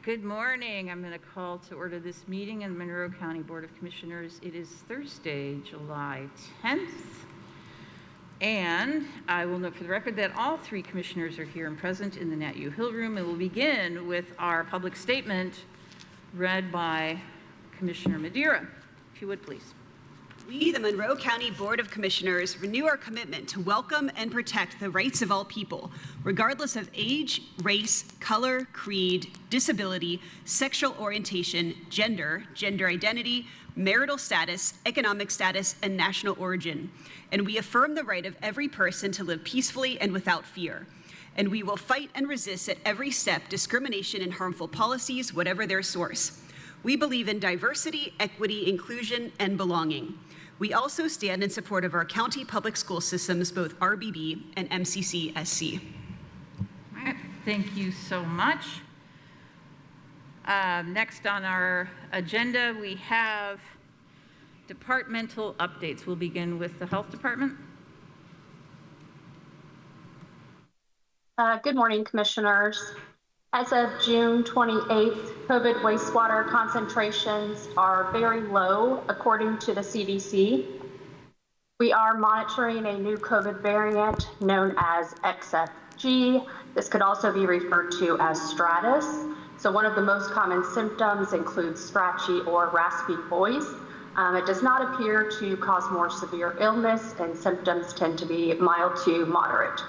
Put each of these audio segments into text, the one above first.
Good morning. I'm going to call to order this meeting in the Monroe County Board of Commissioners. It is Thursday, July 10th. And I will note for the record that all three commissioners are here and present in the Nat U Hill Room. And we'll begin with our public statement read by Commissioner Madeira. If you would, please. We, the Monroe County Board of Commissioners, renew our commitment to welcome and protect the rights of all people, regardless of age, race, color, creed, disability, sexual orientation, gender, gender identity, marital status, economic status, and national origin. And we affirm the right of every person to live peacefully and without fear. And we will fight and resist at every step discrimination and harmful policies, whatever their source. We believe in diversity, equity, inclusion, and belonging. We also stand in support of our county public school systems, both RBB and MCC-SC. All right, thank you so much. Next on our agenda, we have departmental updates. We'll begin with the Health Department. Good morning, Commissioners. As of June 28th, COVID wastewater concentrations are very low, according to the CDC. We are monitoring a new COVID variant known as XFG. This could also be referred to as stratus. So one of the most common symptoms includes scratchy or raspy voice. It does not appear to cause more severe illness, and symptoms tend to be mild to moderate.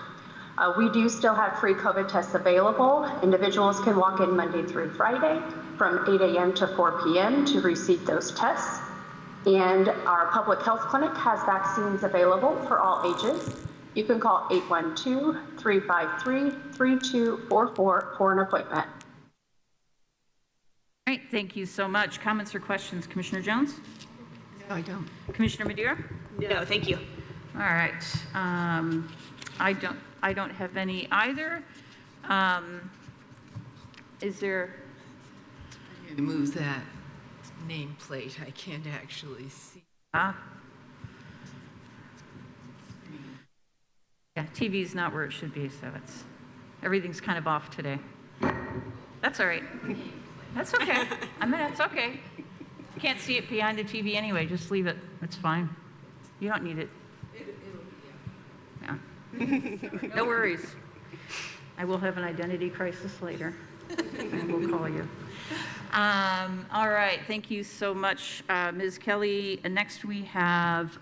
We do still have free COVID tests available. Individuals can walk in Monday through Friday from 8 a.m. to 4 p.m. to receive those tests. And our public health clinic has vaccines available for all ages. You can call 812-353-3244 for an appointment. All right, thank you so much. Comments or questions, Commissioner Jones? No, I don't. Commissioner Madeira? No, thank you. All right. I don't have any either. Is there? I'm going to move that nameplate. I can't actually see. Yeah, TV's not where it should be, so everything's kind of off today. That's all right. That's okay. It's okay. You can't see it behind the TV anyway. Just leave it. It's fine. You don't need it. Yeah. No worries. I will have an identity crisis later, and we'll call you. All right, thank you so much, Ms. Kelly. Next we have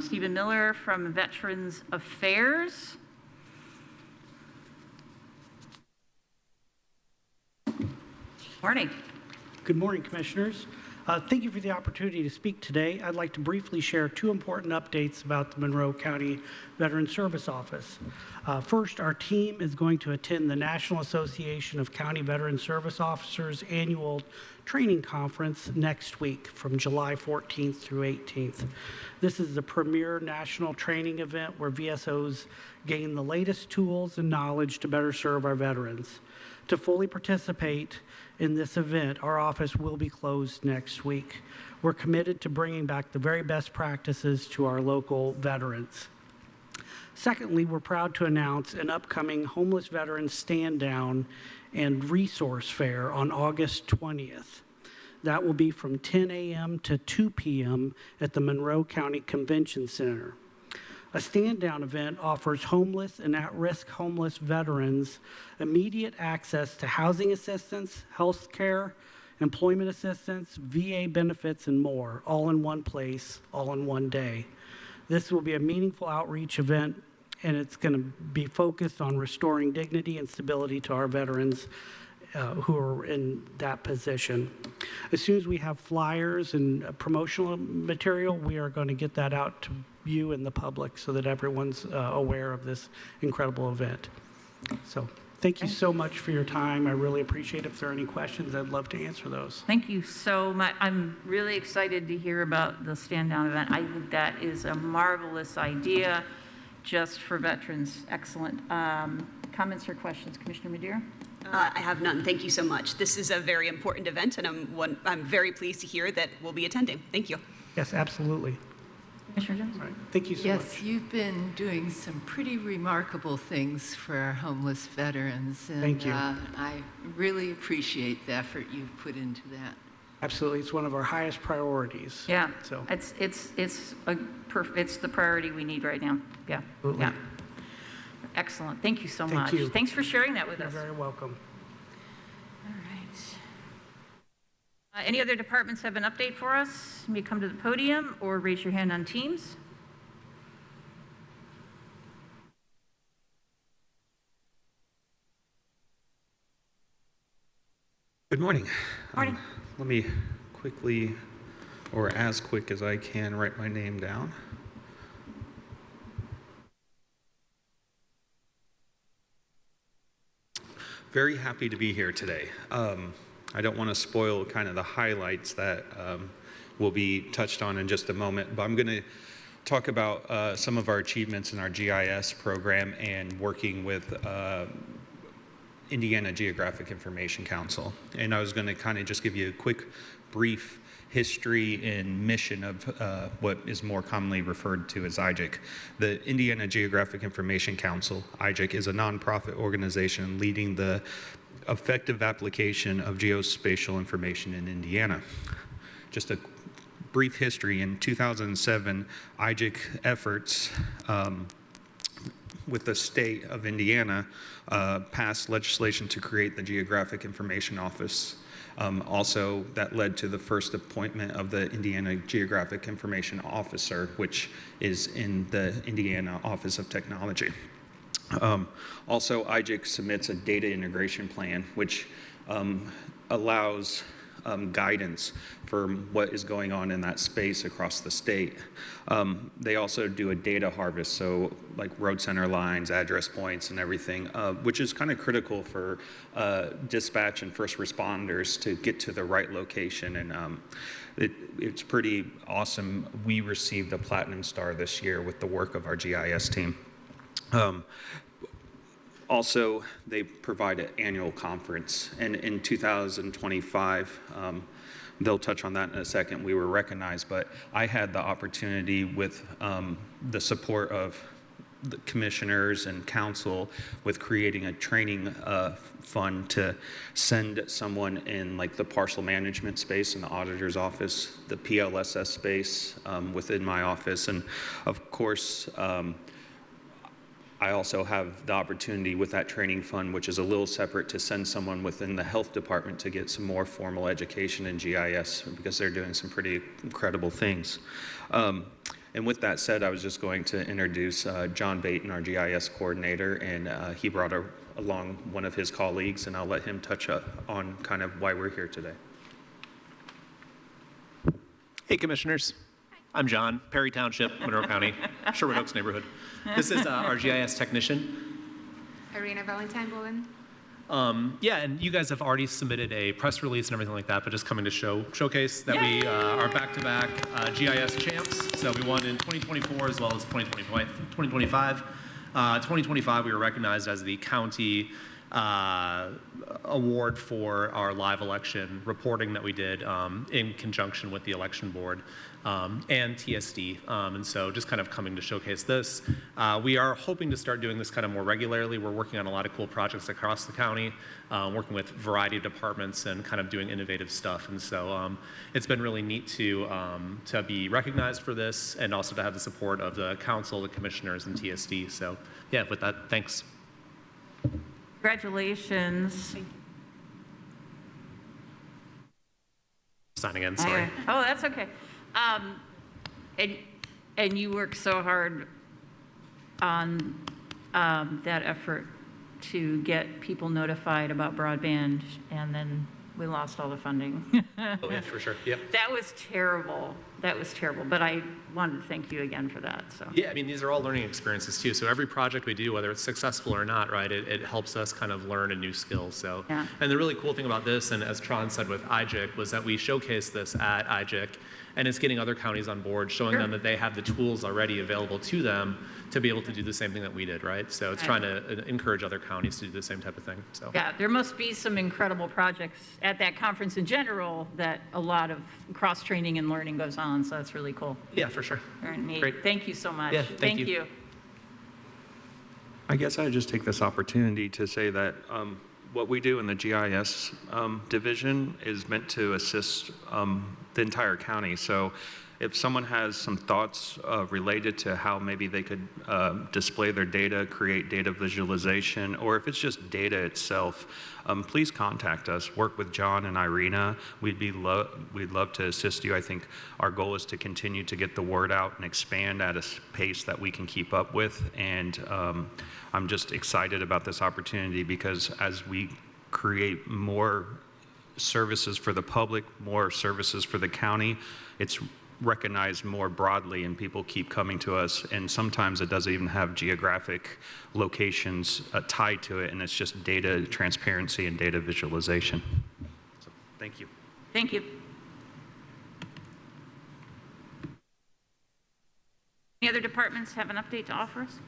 Stephen Miller from Veterans Affairs. Morning. Good morning, Commissioners. Thank you for the opportunity to speak today. I'd like to briefly share two important updates about the Monroe County Veteran Service Office. First, our team is going to attend the National Association of County Veteran Service Officers annual training conference next week from July 14th through 18th. This is the premier national training event where VSOs gain the latest tools and knowledge to better serve our veterans. To fully participate in this event, our office will be closed next week. We're committed to bringing back the very best practices to our local veterans. Secondly, we're proud to announce an upcoming Homeless Veterans Stand Down and Resource Fair on August 20th. That will be from 10 a.m. to 2 p.m. at the Monroe County Convention Center. A stand-down event offers homeless and at-risk homeless veterans immediate access to housing assistance, health care, employment assistance, VA benefits, and more, all in one place, all in one day. This will be a meaningful outreach event, and it's going to be focused on restoring dignity and stability to our veterans who are in that position. As soon as we have flyers and promotional material, we are going to get that out to you and the public so that everyone's aware of this incredible event. So thank you so much for your time. I really appreciate it. If there are any questions, I'd love to answer those. Thank you so much. I'm really excited to hear about the stand down event. I think that is a marvelous idea just for veterans. Excellent. Comments or questions, Commissioner Madeira? I have none. Thank you so much. This is a very important event, and I'm very pleased to hear that we'll be attending. Thank you. Yes, absolutely. Commissioner Jones? All right. Thank you so Yes, much. you've been doing some pretty remarkable things for our homeless veterans. And, Thank you. I really appreciate the effort you've put into that. Absolutely. It's one of our highest priorities. Yeah, So, it's the priority we need right now. Yeah, Absolutely. yeah. Excellent. Thank you so Thank much. you. Thanks for sharing that with you're us. very welcome. All right. Any other departments have an update for us? You may come to the podium or raise your hand on Teams. Good morning. Morning. Let me quickly, or as quick as I can, write my name down. Very happy to be here today. I don't want to spoil kind of the highlights that will be touched on in just a moment, but I'm going to talk about some of our achievements in our GIS program and working with Indiana Geographic Information Council. And I was going to kind of just give you a quick, brief history and mission of what is more commonly referred to as IGIC. The Indiana Geographic Information Council, IGIC, is a nonprofit organization leading the effective application of geospatial information in Indiana. Just a brief history: in 2007, IGIC efforts with the state of Indiana passed legislation to create the Geographic Information Office. Also, that led to the first appointment of the Indiana Geographic Information Officer, which is in the Indiana Office of Technology. Also, IGIC submits a data integration plan, which allows guidance for what is going on in that space across the state. They also do a data harvest, so like road center lines, address points, and everything, which is kind of critical for dispatch and first responders to get to the right location. And it's pretty awesome. We received a Platinum Star this year with the work of our GIS team. Also, they provide an annual conference, and in 2025, they'll touch on that in a second, we were recognized, but I had the opportunity with the support of the commissioners and council with creating a training fund to send someone in like the parcel management space in the auditor's office, the PLSS space within my office, and of course, I also have the opportunity with that training fund, which is a little separate, to send someone within the health department to get some more formal education in GIS, because they're doing some pretty incredible things. And with that said, I was just going to introduce John Baton, our GIS coordinator, and he brought along one of his colleagues, and I'll let him touch on kind of why we're here today. Hey, Commissioners. I'm John, Perry Township, Monroe County, Sherwood Oaks neighborhood. This is our GIS technician. Irina Valentine-Bullen. Yeah, and you guys have already submitted a press release and everything like that, but just coming to showcase that we are back-to-back GIS champs. So we won in 2024 as well as 2025. 2025, we were recognized as the county award for our live election reporting that we did in conjunction with the election board and TSD. And so just kind of coming to showcase this. We are hoping to start doing this kind of more regularly. We're working on a lot of cool projects across the county, working with a variety of departments and kind of doing innovative stuff. And so it's been really neat to be recognized for this, and also to have the support of the council, the commissioners, and TSD. So yeah, with that, thanks. Congratulations. Signing in, sorry. Oh, that's okay. And you worked so hard on that effort to get people notified about broadband, and then we lost all the funding. Oh, yeah, for sure. Yep. That was terrible. That was terrible. But I wanted to thank you again for that. So. Yeah, I mean, these are all learning experiences too. So every project we do, whether it's successful or not, right, it helps us kind of learn a new skill. So, yeah. And the really cool thing about this, and as Tron said with IGIC, was that we showcased this at IGIC, and it's getting other counties on board, showing them that they have the tools already available to them to be able to do the same thing that we did, right? So it's trying to encourage other counties to do the same type of thing. So yeah, there must be some incredible projects at that conference in general that a lot of cross-training and learning goes on. on, so that's really cool. Yeah, for sure. Very neat. Great. Thank you so much. Yeah, thank you. you. I guess I'd just take this opportunity to say that what we do in the GIS division is meant to assist the entire county. So if someone has some thoughts related to how maybe they could display their data, create data visualization, or if it's just data itself, please contact us. Work with John and Irina. We'd love to assist you. I think our goal is to continue to get the word out and expand at a pace that we can keep up with. And I'm just excited about this opportunity because as we create more services for the public, more services for the county, it's recognized more broadly and people keep coming to us, and sometimes it doesn't even have geographic locations tied to it, and it's just data transparency and data visualization. So, thank you. Thank you. Any other departments have an update to offer us?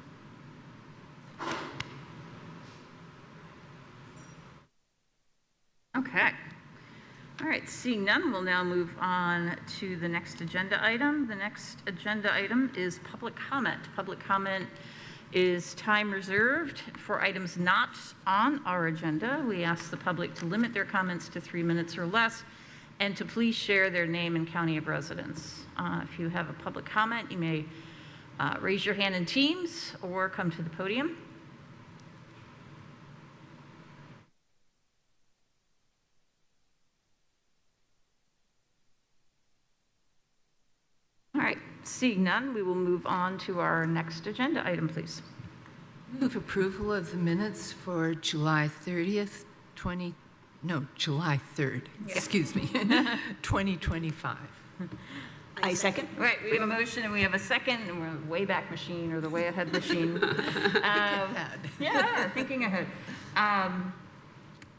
Okay. All right, seeing none, we'll now move on to the next agenda item. The next agenda item is public comment. Public comment is time reserved for items not on our agenda. We ask the public to limit their comments to 3 minutes or less and to please share their name and county of residence. If you have a public comment, you may raise your hand in Teams or come to the podium. All right, seeing none, we will move on to our next agenda item, please. Move approval of the minutes for July 30th, July 3rd, excuse me, 2025. I second. All right, we have a motion and we have a second, and we're the Wayback Machine or the Way Ahead Machine. Yeah, thinking ahead.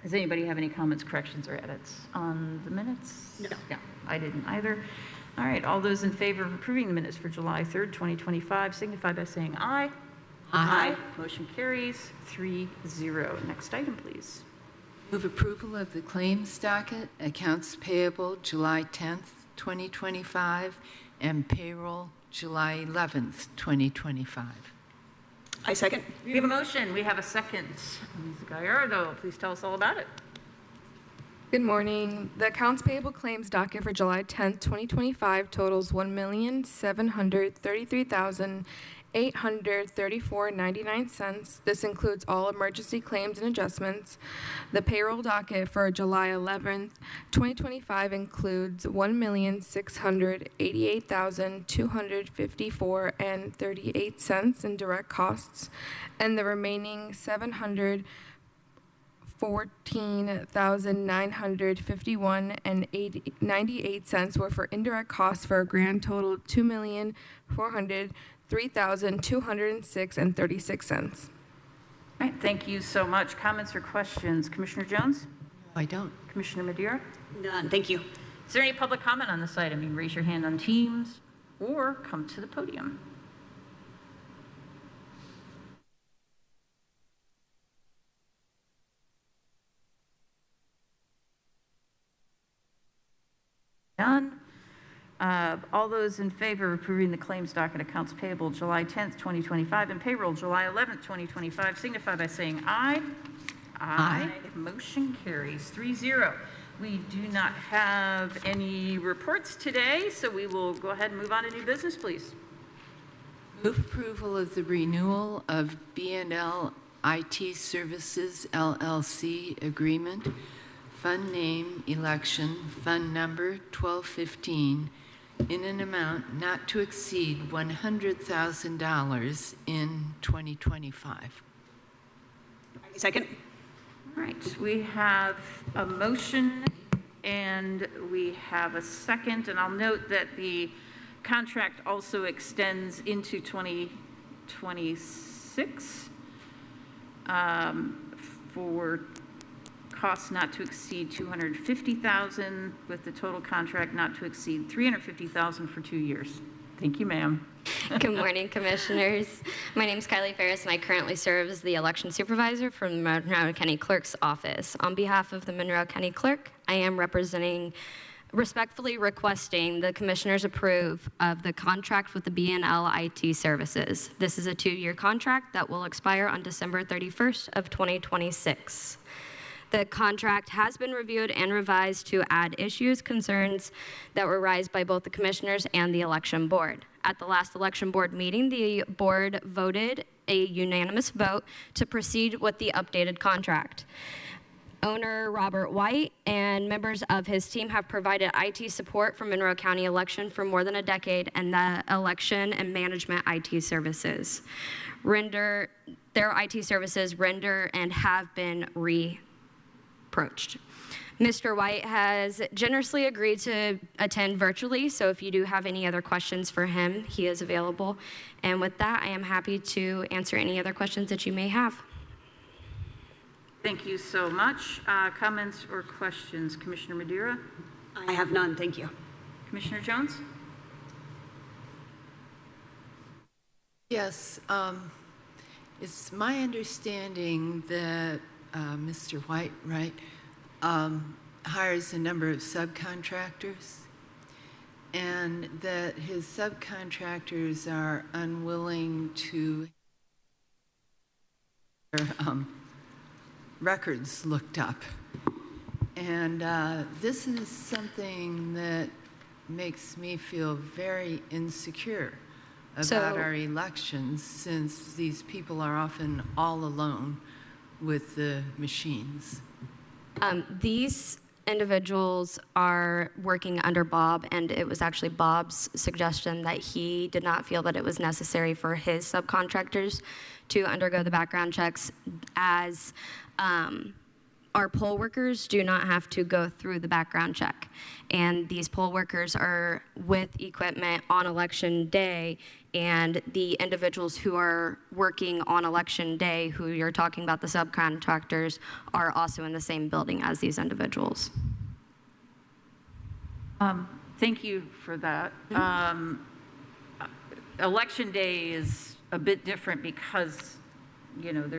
Does anybody have any comments, corrections, or edits on the minutes? No. No, I didn't either. All right, all those in favor of approving the minutes for July 3rd, 2025, signify by saying aye. Aye. Motion carries 3-0. Next item, please. Move approval of the claims docket, accounts payable July 10th, 2025, and payroll July 11th, 2025. I second. We have a motion, we have a second. Ms. Gallardo, please tell us all about it. Good morning. The accounts payable claims docket for July 10th, 2025 totals $1,733,834.99. This includes all emergency claims and adjustments. The payroll docket for July 11th, 2025 includes $1,688,254.38 in direct costs, and the remaining $714,951.98 were for indirect costs, for a grand total of $2,403,206.36. All right, thank you so much. Comments or questions? Commissioner Jones? I don't. Commissioner Madeira? None. Thank you. Is there any public comment on this item? You can raise your hand on Teams or come to the podium. Done. All those in favor of approving the claims docket, accounts payable July 10th, 2025, and payroll July 11th, 2025, signify by saying aye. Aye. Motion carries 3-0. We do not have any reports today, so we will go ahead and move on to new business, please. Move approval of the renewal of B&L IT Services LLC agreement, fund name election, fund number 1215, in an amount not to exceed $100,000 in 2025. I second. All right, we have a motion and we have a second, and I'll note that the contract also extends into 2026 for costs not to exceed $250,000, with the total contract not to exceed $350,000 for 2 years. Thank you, ma'am. Good morning, Commissioners. My name is Kylie Ferris, and I currently serve as the election supervisor for the Monroe County Clerk's office. On behalf of the Monroe County Clerk, I am representing respectfully requesting the commissioners approve of the contract with the BNL IT services. This is a 2-year contract that will expire on December 31st of 2026. The contract has been reviewed and revised to add issues, concerns that were raised by both the commissioners and the election board. At the last election board meeting, the board voted a unanimous vote to proceed with the updated contract. Owner Robert White and members of his team have provided IT support for Monroe County election for more than a decade, and the election and management IT services their IT services render and have been approached. Mr. White has generously agreed to attend virtually, so if you do have any other questions for him, he is available. And with that, I am happy to answer any other questions that you may have. Thank you so much. Comments or questions? Commissioner Madeira? I have none, thank you. Commissioner Jones? Yes, it's my understanding that Mr. White, right, hires a number of subcontractors, and that his subcontractors are unwilling to records looked up. And this is something that makes me feel very insecure about our elections, since these people are often all alone with the machines. These individuals are working under Bob, and it was actually Bob's suggestion that he did not feel that it was necessary for his subcontractors to undergo the background checks, as our poll workers do not have to go through the background check. And these poll workers are with equipment on election day, and the individuals who are working on election day, who you're talking about, the subcontractors, are also in the same building as these individuals. Thank you for that. Election day is a bit different because, you know,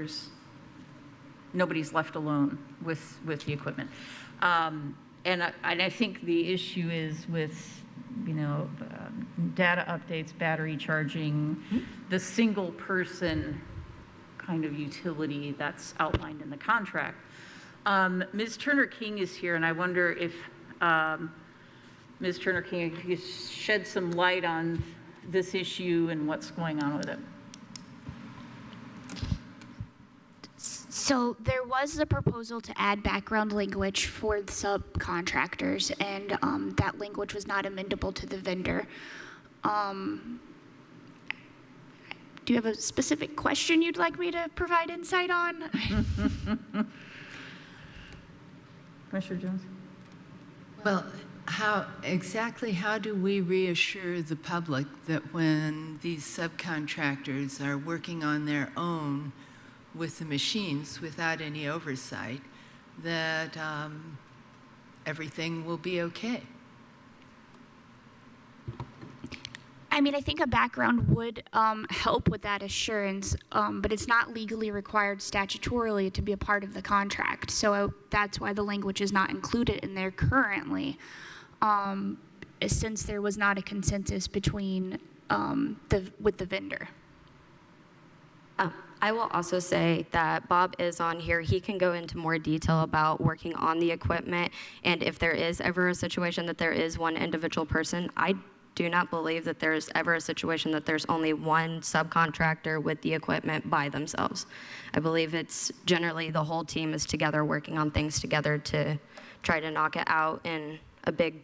nobody's left alone with the equipment. And I think the issue is with, you know, data updates, battery charging, the single person kind of utility that's outlined in the contract. Ms. Turner King is here, and I wonder if Ms. Turner King, if you could shed some light on this issue and what's going on with it. So there was the proposal to add background language for the subcontractors, and that language was not amendable to the vendor. Do you have a specific question you'd like me to provide insight on? Commissioner Jones? Well, how do we reassure the public that when these subcontractors are working on their own with the machines without any oversight, that everything will be okay? I mean, I think a background would help with that assurance, but it's not legally required statutorily to be a part of the contract. So that's why the language is not included in there currently, since there was not a consensus between with the vendor. I will also say that Bob is on here. He can go into more detail about working on the equipment, and if there is ever a situation that there is one individual person, I do not believe that there is ever a situation that there's only one subcontractor with the equipment by themselves. I believe it's generally the whole team is together working on things together to try to knock it out in a big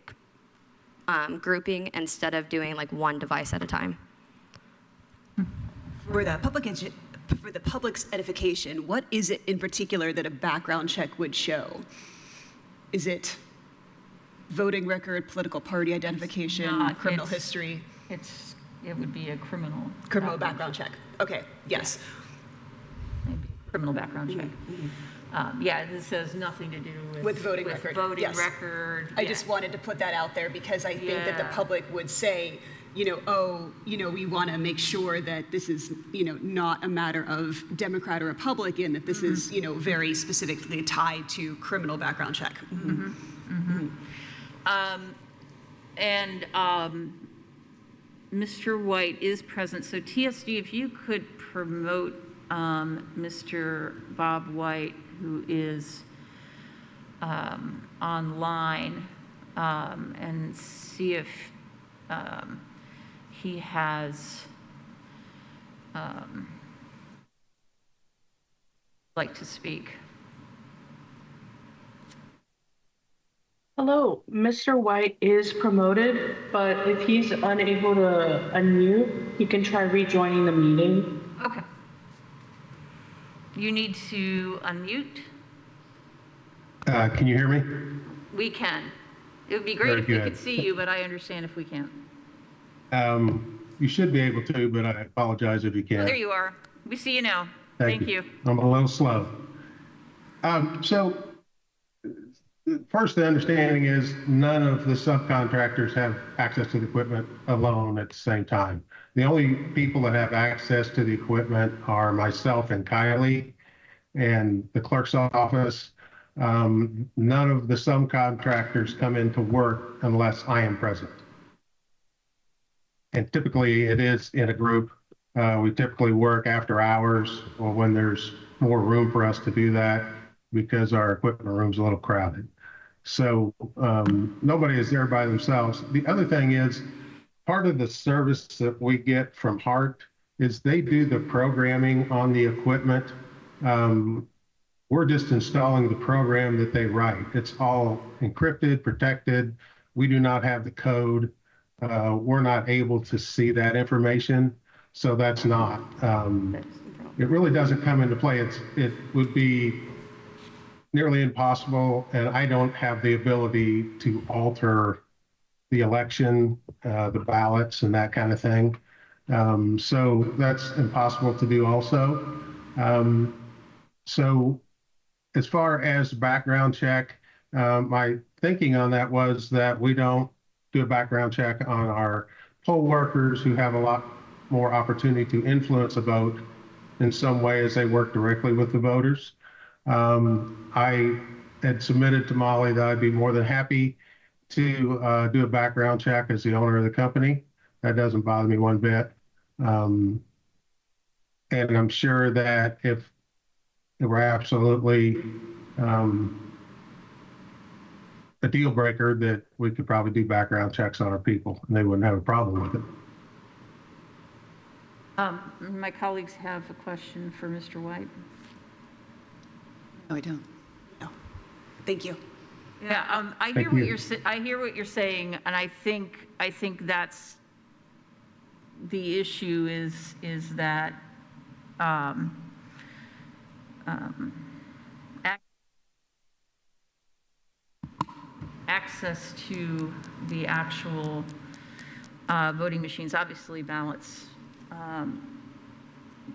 grouping instead of doing like one device at a time. For the public's edification, what is it in particular that a background check would show? Is it voting record, political party identification, criminal history? It would be a criminal background check. Okay, yes. Maybe criminal background check. Yeah, this has nothing to do with voting record. Voting record. I just wanted to put that out there because I think that the public would say, we want to make sure that this is, not a matter of Democrat or Republican, that this is, very specifically tied to criminal background check. And Mr. White is present. So TSD, if you could promote Mr. Bob White, who is online, and see if he has like to speak. Hello, Mr. White is promoted, but if he's unable to unmute, he can try rejoining the meeting. Okay. You need to unmute. Can you hear me? We can. It would be great Very if we good. could see you, but I understand if we can't. You should be able to, but I apologize if you Oh, can't. there you are. We see you now. Thank you. I'm a little slow. So first, the understanding is none of the subcontractors have access to the equipment alone at the same time. The only people that have access to the equipment are myself and Kylie and the clerk's office. None of the subcontractors come into work unless I am present. And typically it is in a group. We typically work after hours or when there's more room for us to do that because our equipment room's a little crowded. So nobody is there by themselves. The other thing is part of the service that we get from HART is they do the programming on the equipment. We're just installing the program that they write. It's all encrypted, protected. We do not have the code. We're not able to see that information. So that's not, it really doesn't come into play. It would be nearly impossible, and I don't have the ability to alter the election, the ballots, and that kind of thing. So that's impossible to do also. So as far as background check, my thinking on that was that we don't do a background check on our poll workers who have a lot more opportunity to influence a vote in some way as they work directly with the voters. I had submitted to Molly that I'd be more than happy to do a background check as the owner of the company. That doesn't bother me one bit. And I'm sure that if it were absolutely a deal breaker, that we could probably do background checks on our people and they wouldn't have a problem with it. My colleagues have a question for Mr. White. No, I don't. No. Thank you. Yeah, I hear what you're saying, and I think that's the issue is that access to the actual voting machines. Obviously, ballots,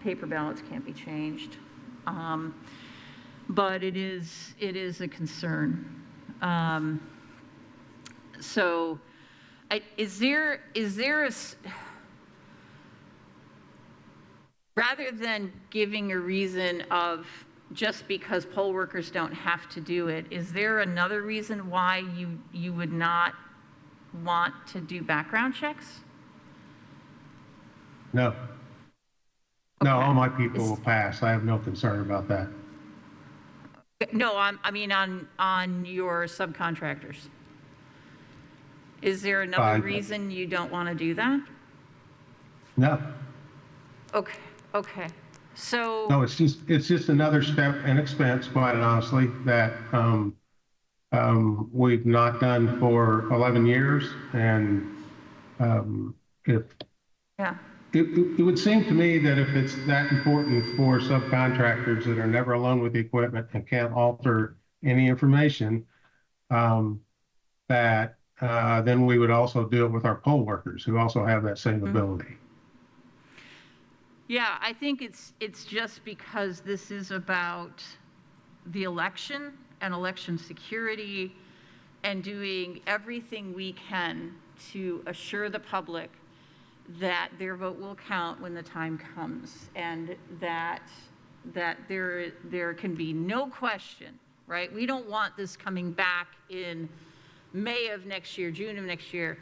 paper ballots can't be changed, but it is a concern. So, is there a rather than giving a reason of just because poll workers don't have to do it, is there another reason why you would not want to do background checks? No. Okay. No, all my people will pass. I have no concern about that. No, I mean on your subcontractors. Is there another reason you don't want to do that? No. Okay. So. No, it's just another step and expense, quite honestly, that we've not done for 11 years. And it would seem to me that if it's that important for subcontractors that are never alone with the equipment and can't alter any information, that then we would also do it with our poll workers who also have that same ability. Yeah, I think it's just because this is about the election and election security and doing everything we can to assure the public that their vote will count when the time comes, and that there can be no question, right? We don't want this coming back in May of next year, June of next year,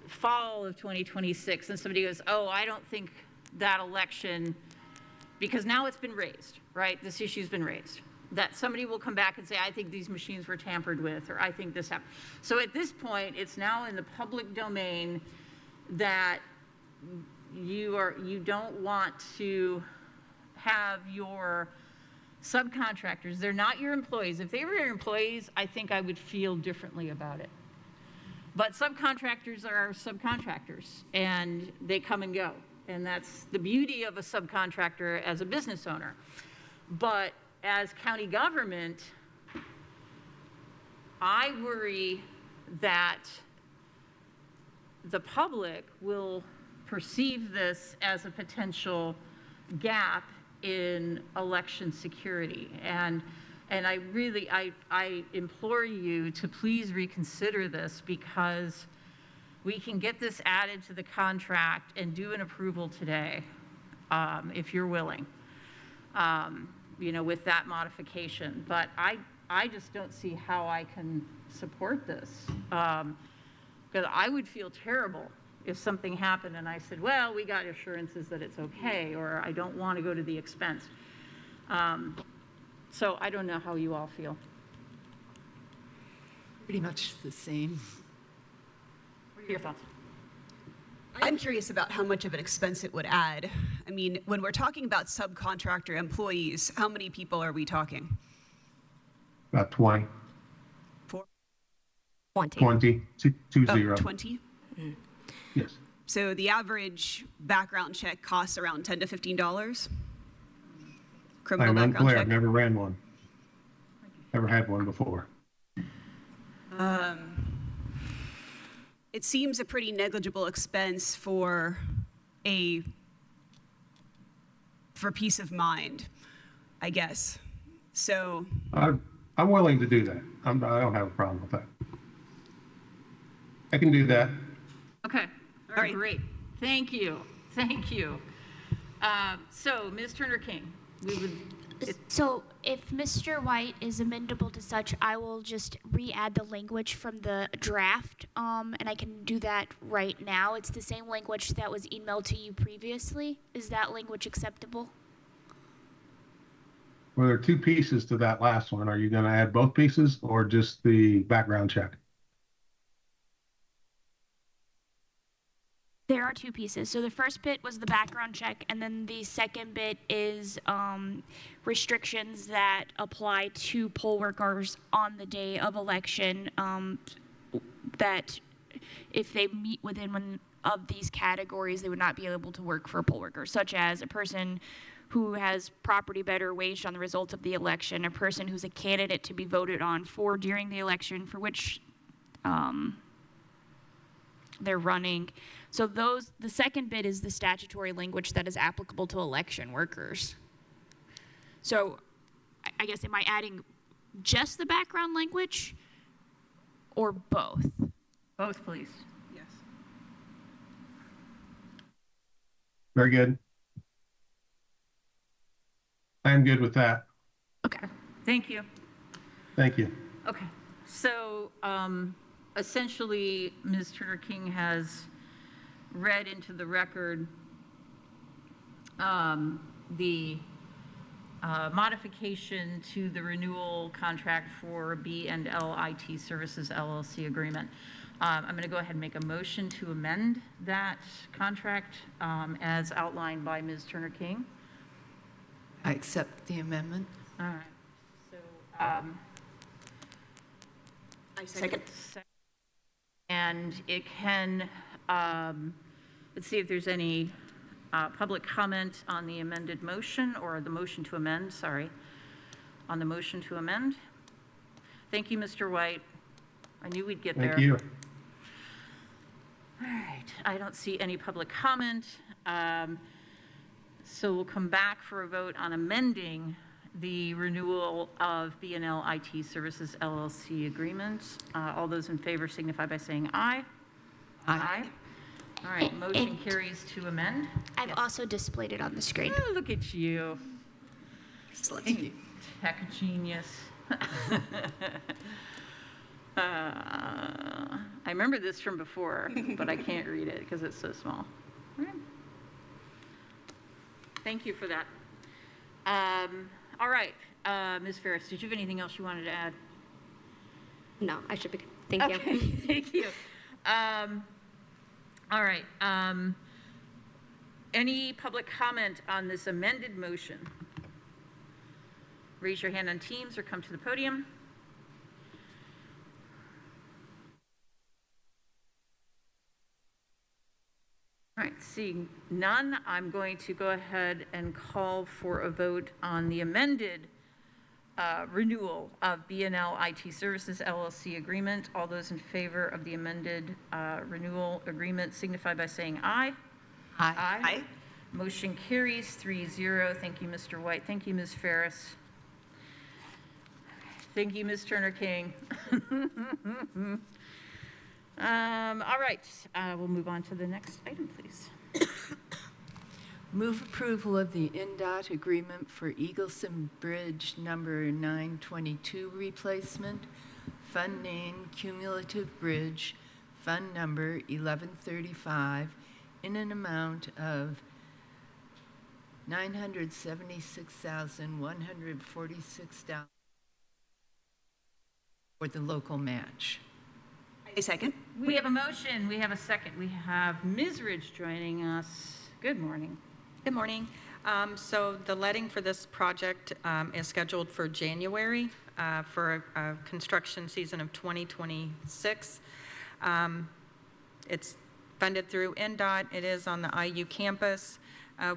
fall of 2026, and somebody goes, oh, I don't think that election, because now it's been raised, right? This issue's been raised. That somebody will come back and say, I think these machines were tampered with, or I think this happened. So at this point, it's now in the public domain that you don't want to have your subcontractors, they're not your employees. If they were your employees, I think I would feel differently about it. But subcontractors are subcontractors, and they come and go. And that's the beauty of a subcontractor as a business owner. But as county government, I worry that the public will perceive this as a potential gap in election security. And I really, I implore you to please reconsider this, because we can get this added to the contract and do an approval today, if you're willing, with that modification. But I just don't see how I can support this, because I would feel terrible if something happened and I said, well, we got assurances that it's okay, or I don't want to go to the expense. So I don't know how you all feel. Pretty much the same. What are your thoughts? I'm curious about how much of an expense it would add. I mean, when we're talking about subcontractor employees, how many people are we talking? About 20. 20. 20. 20? Yes. So the average background check costs around $10 to $15? Criminal I'm background unclear. check? I've never ran one. Never had one before. It seems a pretty negligible expense for peace of mind, I guess. So I'm willing to do that. I don't have a problem with that. I can do that. Okay, all right, great. Thank you, thank you. So, Ms. Turner-King, we would... So if Mr. White is amendable to such, I will just re-add the language from the draft, and I can do that right now. It's the same language that was emailed to you previously. Is that language acceptable? Well, there are two pieces to that last one. Are you going to add both pieces or just the background check? There are two pieces. So the first bit was the background check, and then the second bit is restrictions that apply to poll workers on the day of election, that if they meet within one of these categories, they would not be able to work for a poll worker, such as a person who has property better waged on the results of the election, a person who's a candidate to be voted on for during the election for which they're running. So the second bit is the statutory language that is applicable to election workers. So I guess, am I adding just the background language or both? Both, please. Yes. Very good. I'm good with that. Okay, thank you. Thank you. Okay, so essentially, Ms. Turner-King has read into the record the modification to the renewal contract for B&L IT Services LLC agreement. I'm going to go ahead and make a motion to amend that contract as outlined by Ms. Turner-King. I accept the amendment. All right. So, I second. And it can, let's see if there's any public comment on the amended motion, or the motion to amend, sorry, on the motion to amend. Thank you, Mr. White. I knew we'd get there. Thank you. All right, I don't see any public comment. So we'll come back for a vote on amending the renewal of B&L IT Services LLC agreement. All those in favor signify by saying aye. Aye. All right, motion carries to amend. I've also displayed it on the screen. Oh, look at you. Thank you. Tech genius. I remember this from before, but I can't read it because it's so small. Okay. Thank you for that. All right, Ms. Ferris, did you have anything else you wanted to add? No, I should be good. Thank Okay, you. thank you. All right. Any public comment on this amended motion? Raise your hand on Teams or come to the podium. All right, seeing none, I'm going to go ahead and call for a vote on the amended renewal of B&L IT Services LLC agreement. All those in favor of the amended renewal agreement signify by saying aye. Aye. Aye. Motion carries 3-0. Thank you, Mr. White. Thank you, Ms. Ferris. Thank you, Ms. Turner King. All right, we'll move on to the next item, please. Move approval of the NDOT agreement for Eagleson Bridge number 922 replacement, fund name Cumulative Bridge, fund number 1135, in an amount of $976,146 for the local match. A second. We have a motion, we have a second. We have Ms. Ridge joining us. Good morning. Good morning. So the letting for this project is scheduled for January for a construction season of 2026. It's funded through NDOT. It is on the IU campus.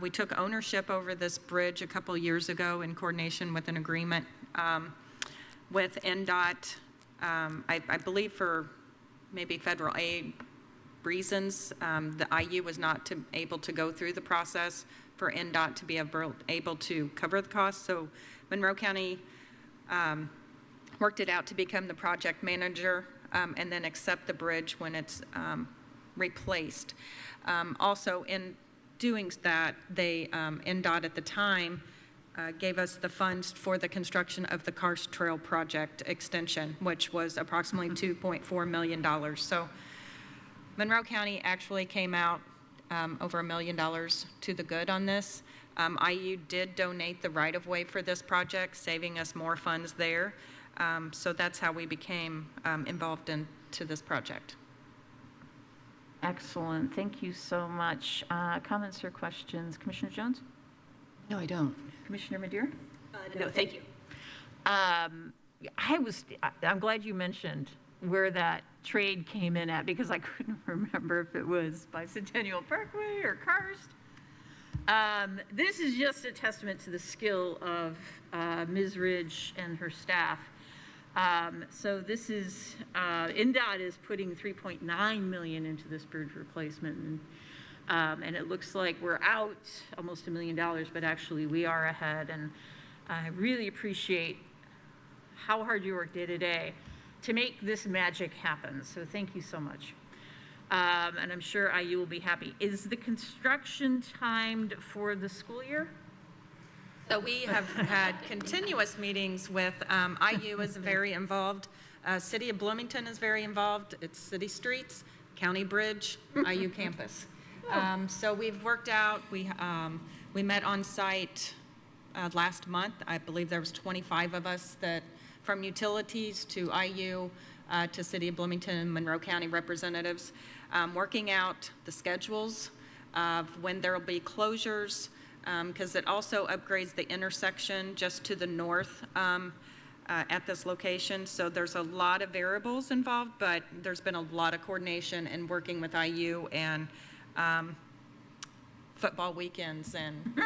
We took ownership over this bridge a couple years ago in coordination with an agreement with NDOT. I believe for maybe federal aid reasons, the IU was not able to go through the process for NDOT to be able to cover the cost. So Monroe County worked it out to become the project manager and then accept the bridge when it's replaced. Also, in doing that, they, NDOT at the time, gave us the funds for the construction of the Karst Trail project extension, which was approximately $2.4 million. So Monroe County actually came out over $1 million to the good on this. IU did donate the right-of-way for this project, saving us more funds there. So that's how we became involved into this project. Excellent. Thank you so much. Comments or questions? Commissioner Jones? No, I don't. Commissioner Madeira? No, thank you. I'm glad you mentioned where that trade came in at because I couldn't remember if it was Bicentennial Parkway or Karst. This is just a testament to the skill of Ms. Ridge and her staff. So this is, NDOT is putting $3.9 million into this bridge replacement. And it looks like we're out almost $1 million, but actually we are ahead. And I really appreciate how hard you work day to day to make this magic happen. So thank you so much. And I'm sure IU will be happy. Is the construction timed for the school year? So we have had continuous meetings with, IU is very involved. City of Bloomington is very involved. It's city streets, county bridge, IU campus. So we've worked out, we met on site last month. I believe there was 25 of us that from utilities to IU to City of Bloomington and Monroe County representatives, working out the schedules of when there will be closures, because it also upgrades the intersection just to the north at this location. So there's a lot of variables involved, but there's been a lot of coordination and working with IU and football weekends and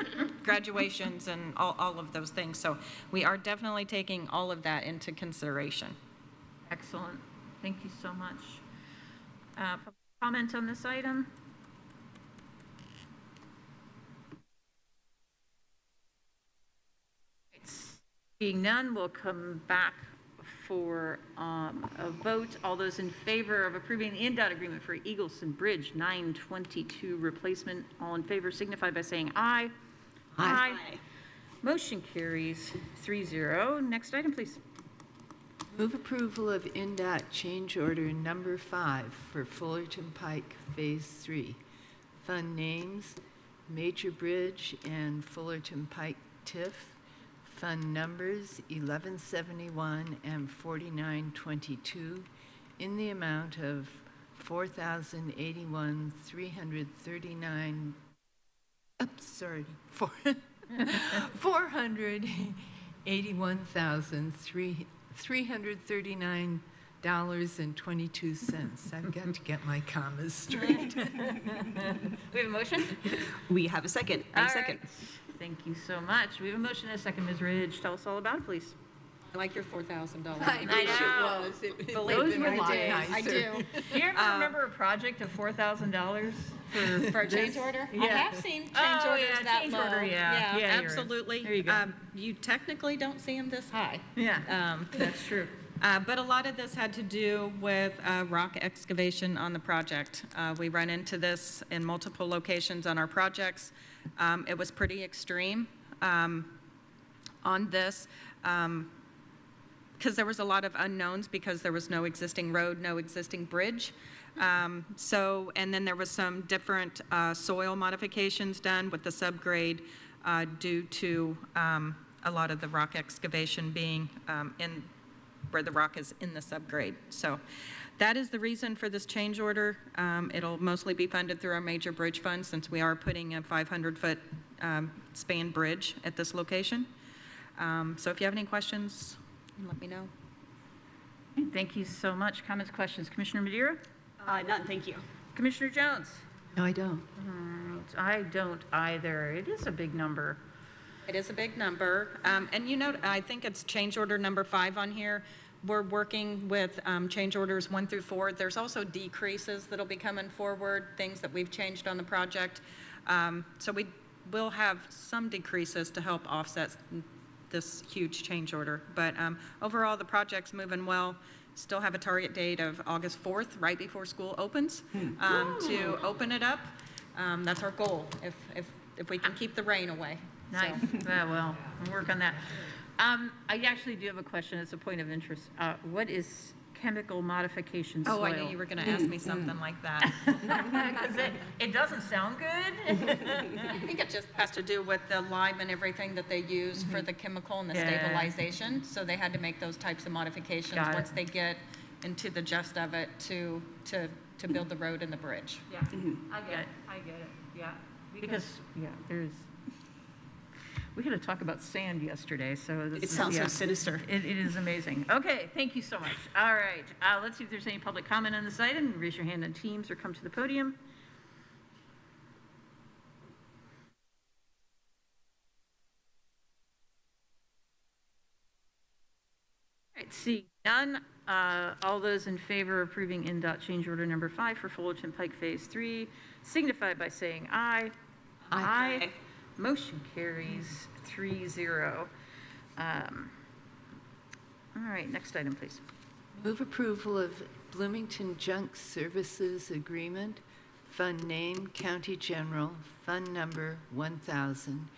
graduations and all of those things. So we are definitely taking all of that into consideration. Excellent. Thank you so much. Comment on this item? Seeing none, we'll come back for a vote. All those in favor of approving the NDOT agreement for Eagleson Bridge 922 replacement, all in favor signify by saying aye. Aye. Motion carries 3-0. Next item, please. Move approval of NDOT change order number 5 for Fullerton Pike Phase 3. Fund names, Major Bridge and Fullerton Pike TIF. Fund numbers 1171 and 4922 in the amount of $4,081,339. $481,339.22. I've got to get my commas straight. We have a motion? We have a second. A second. Right. Thank you so much. We have a motion and a second. Ms. Ridge, tell us all about it, please. I like your $4,000. I wish it was. Those were lot days. nicer. I do. Do you ever remember a project of $4,000 For a change order? I have seen change orders that low. Yeah, you're right. absolutely. There you go. You technically don't see them this high. Yeah, that's true. But a lot of this had to do with rock excavation on the project. We run into this in multiple locations on our projects. It was pretty extreme on this because there was a lot of unknowns because there was no existing road, no existing bridge. And then there was some different soil modifications done with the subgrade due to a lot of the rock excavation being in where the rock is in the subgrade. So that is the reason for this change order. It'll mostly be funded through our major bridge fund since we are putting a 500-foot span bridge at this location. So if you have any questions, let me know. Thank you so much. Comments, questions? Commissioner Madeira? None, thank you. Commissioner Jones? No, I don't. I don't either. It is a big number. It is a big number. And you know, I think it's change order number 5 on here. We're working with change orders 1 through 4. There's also decreases that'll be coming forward, things that we've changed on the project. So we will have some decreases to help offset this huge change order. But overall, the project's moving well. Still have a target date of August 4th, right before school opens, to open it up. That's our goal, if we can keep the rain away. Nice. So. Yeah, well, we'll work on that. I actually do have a question. It's a point of interest. What is chemical modification soil? Oh, I knew you were going to ask me something like that. Because it doesn't sound good. I think it just has to do with the lime and everything that they use for the chemical and the stabilization. So they had to make those types of modifications once they get into the gist of it to build the road and the bridge. Yeah, I get it. Yeah, because we had to talk about sand yesterday, so It sounds so sinister. It is amazing. Okay, thank you so much. All right, let's see if there's any public comment on this item. Raise your hand on Teams or come to the podium. All right, see none. All those in favor of approving NDOT change order number 5 for Fullerton Pike Phase 3 signify by saying aye. Aye. Motion carries 3-0. All right, next item, please. Move approval of Bloomington Junk Services Agreement, Fund Name County General, Fund Number 1000,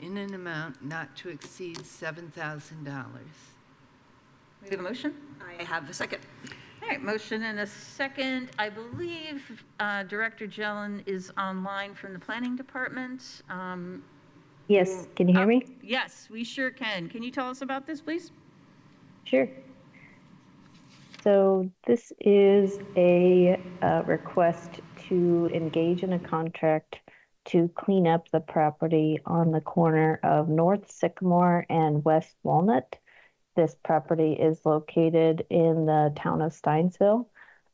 in an amount not to exceed $7,000. We have a motion? I have a second. All right, motion and a second. I believe Director Jelen is online from the Planning Department. Yes, can you hear me? Yes, we sure can. Can you tell us about this, please? Sure. So this is a request to engage in a contract to clean up the property on the corner of North Sycamore and West Walnut. This property is located in the town of Steinsville.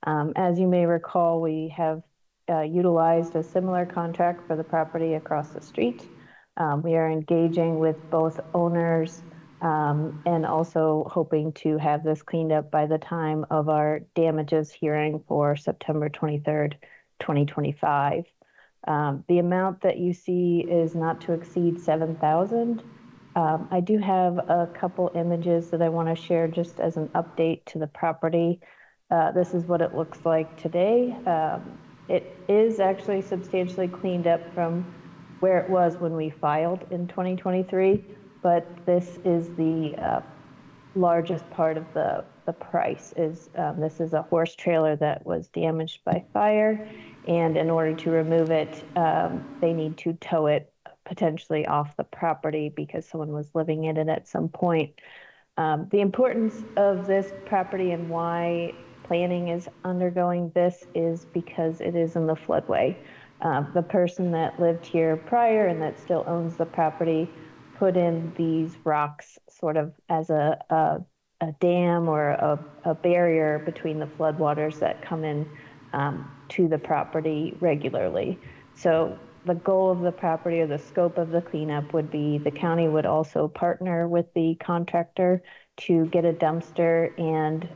As you may recall, we have utilized a similar contract for the property across the street. We are engaging with both owners and also hoping to have this cleaned up by the time of our damages hearing for September 23rd, 2025. The amount that you see is not to exceed $7,000. I do have a couple images that I want to share just as an update to the property. This is what it looks like today. It is actually substantially cleaned up from where it was when we filed in 2023, but this is the largest part of the the price is. This is a horse trailer that was damaged by fire, and in order to remove it, they need to tow it potentially off the property because someone was living in it at some point. The importance of this property and why planning is undergoing this is because it is in the floodway. The person that lived here prior and that still owns the property put in these rocks sort of as a dam or a barrier between the floodwaters that come in to the property regularly. So the goal of the property or the scope of the cleanup would be the county would also partner with the contractor to get a dumpster and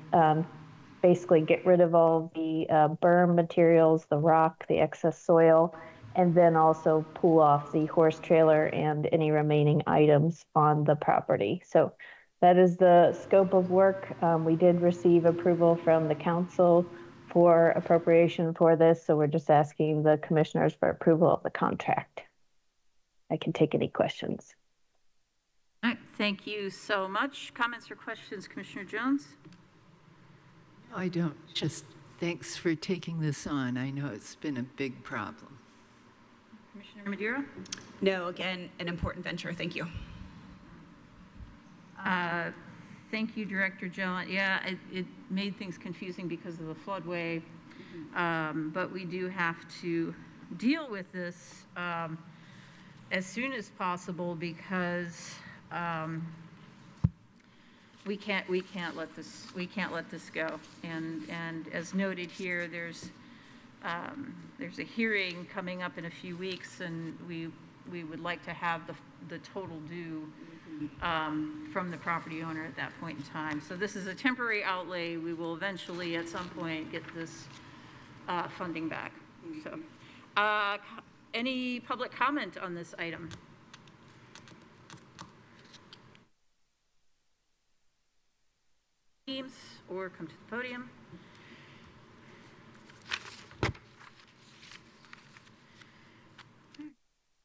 basically get rid of all the berm materials, the rock, the excess soil, and then also pull off the horse trailer and any remaining items on the property. So that is the scope of work. We did receive approval from the council for appropriation for this, so we're just asking the commissioners for approval of the contract. I can take any questions. All right, thank you so much. Comments or questions, Commissioner Jones? No, I don't. Just thanks for taking this on. I know it's been a big problem. Commissioner Madeira? No, again, an important venture. Thank you. Thank you, Director Jones. Yeah, it made things confusing because of the floodway, but we do have to deal with this as soon as possible because we can't let this go. And as noted here, there's a hearing coming up in a few weeks, and we would like to have the total due from the property owner at that point in time. So this is a temporary outlay. We will eventually, at some point, get this funding back. So, any public comment on this item? Teams or come to the podium.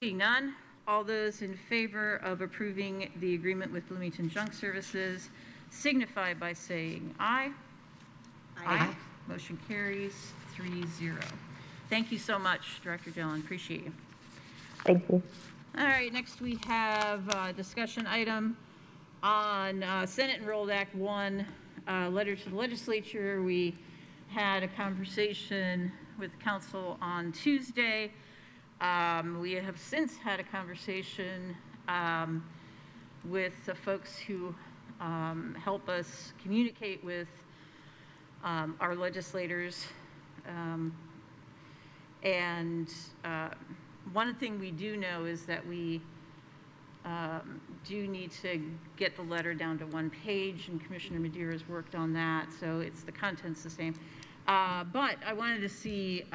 Seeing none, all those in favor of approving the agreement with Bloomington Junk Services signify by saying aye. Aye. Motion carries 3-0. Thank you so much, Director Dillon. Appreciate you. Thank you. All right, next we have a discussion item on Senate Enrolled Act 1, letter to the legislature. We had a conversation with the council on Tuesday. We have since had a conversation with the folks who help us communicate with our legislators. One thing we do know is that we do need to get the letter down to one page, and Commissioner Madeira's worked on that, so it's the content's the same. But I wanted to see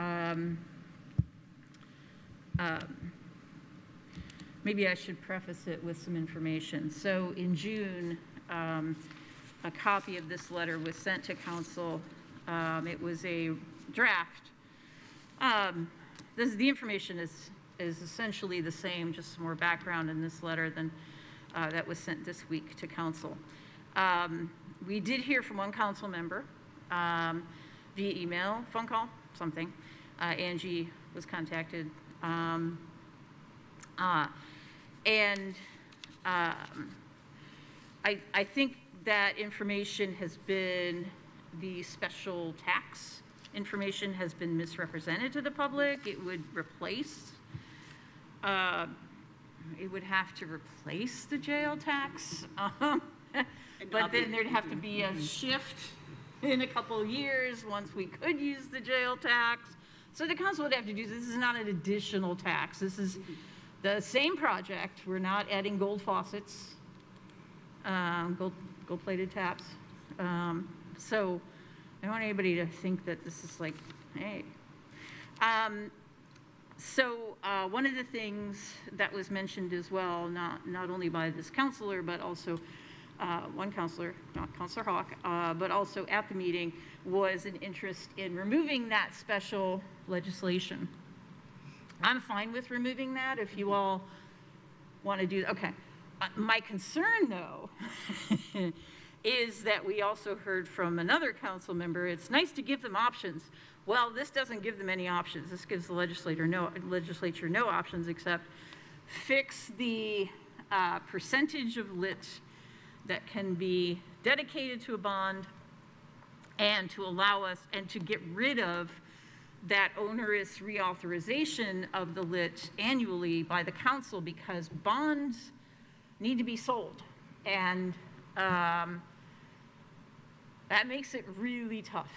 maybe I should preface it with some information. So in June, a copy of this letter was sent to council. It was a draft. The information is essentially the same, just some more background in this letter than that was sent this week to council. We did hear from one council member via email, phone call, something. Angie was contacted. I think that information has been, the special tax information has been misrepresented to the public. It would replace, it would have to replace the jail tax. But then there'd have to be a shift in a couple of years once we could use the jail tax. So the council would have to do this. This is not an additional tax. This is the same project. We're not adding gold faucets, gold-plated taps. So I don't want anybody to think that this is like, hey. One of the things that was mentioned as well, not only by this counselor, but also one counselor, not Counselor Hawk, but also at the meeting, was an interest in removing that special legislation. I'm fine with removing that if you all want to do, okay. My concern though is that we also heard from another council member, it's nice to give them options. Well, this doesn't give them any options. This gives the legislature no options except fix the percentage of lit that can be dedicated to a bond, and to allow us, and to get rid of that onerous reauthorization of the lit annually by the council, because bonds need to be sold. And that makes it really tough.